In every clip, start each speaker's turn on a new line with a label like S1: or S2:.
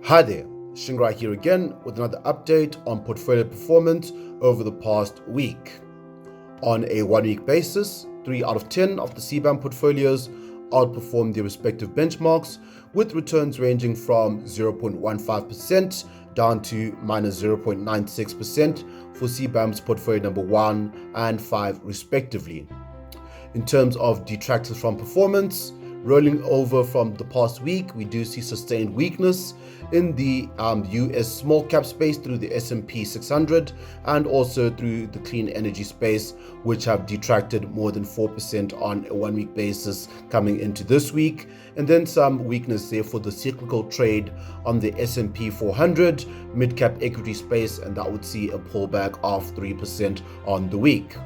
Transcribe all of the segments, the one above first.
S1: Hi there, Shingirai here again with another update on portfolio performance over the past week. On a 1-week basis, 3 out of 10 of the CBAM portfolios outperformed their respective benchmarks, with returns ranging from 0.15% down to minus 0.96% for CBAM's portfolio number 1 and 5 respectively. In terms of detractors from performance, rolling over from the past week, we do see sustained weakness in the US small cap space through the S&P 600 and also through the clean energy space, which have detracted more than 4% on a 1-week basis coming into this week. And then some weakness there for the cyclical trade on the S&P 400 mid-cap equity space, and that would see a pullback of 3% on the week.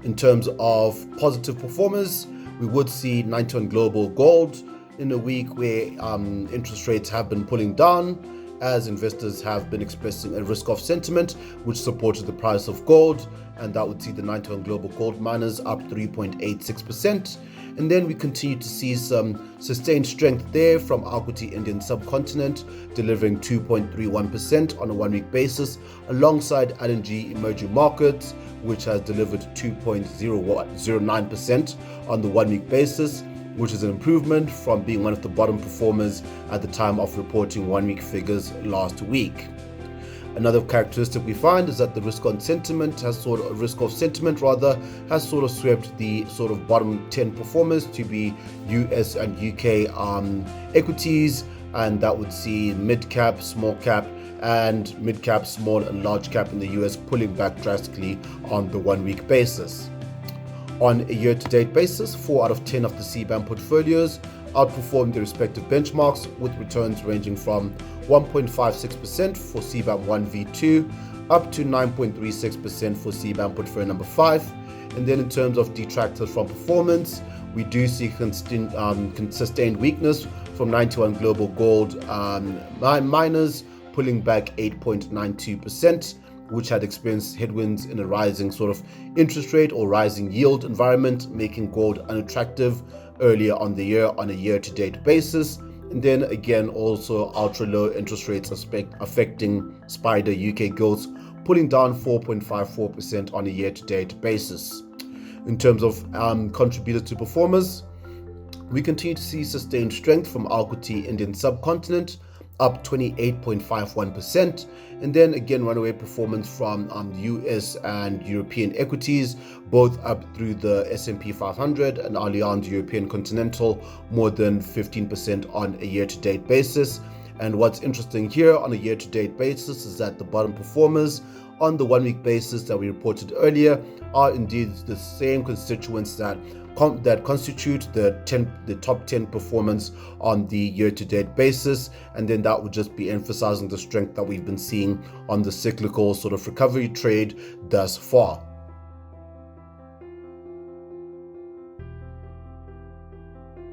S1: In terms of positive performers, we would see 91 Global Gold in a week where interest rates have been pulling down as investors have been expressing a risk-off sentiment, which supported the price of gold, and that would see the 91 Global Gold miners up 3.86%. And then we continue to see some sustained strength there from Equity Indian subcontinent, delivering 2.31% on a 1-week basis, alongside LNG emerging markets, which has delivered 2.09% on the 1-week basis, which is an improvement from being one of the bottom performers at the time of reporting 1-week figures last week. Another characteristic we find is that the risk-off sentiment has sort of swept the sort of bottom 10 performers to be US and UK equities, and that would see mid-cap, small cap, and mid-cap, small and large cap in the US pulling back drastically on the 1-week basis. On a year-to-date basis, 4 out of 10 of the CBAM portfolios outperformed their respective benchmarks, with returns ranging from 1.56% for CBAM 1v2 up to 9.36% for CBAM portfolio number 5. And then in terms of detractors from performance, we do see sustained weakness from 91 Global Gold miners, pulling back 8.92%, which had experienced headwinds in a rising sort of interest rate or rising yield environment, making gold unattractive earlier on the year on a year-to-date basis. And then again, also ultra-low interest rates affecting Spider UK gilts, pulling down 4.54% on a year-to-date basis. In terms of contributors to performers, we continue to see sustained strength from Equity Indian subcontinent, up 28.51%, and then again runaway performance from US and European equities, both up through the S&P 500 and Allianz European Continental, more than 15% on a year-to-date basis. And what's interesting here on a year-to-date basis is that the bottom performers on the 1-week basis that we reported earlier are indeed the same constituents that constitute the top 10 performance on the year-to-date basis, and then that would just be emphasizing the strength that we've been seeing on the cyclical sort of recovery trade thus far.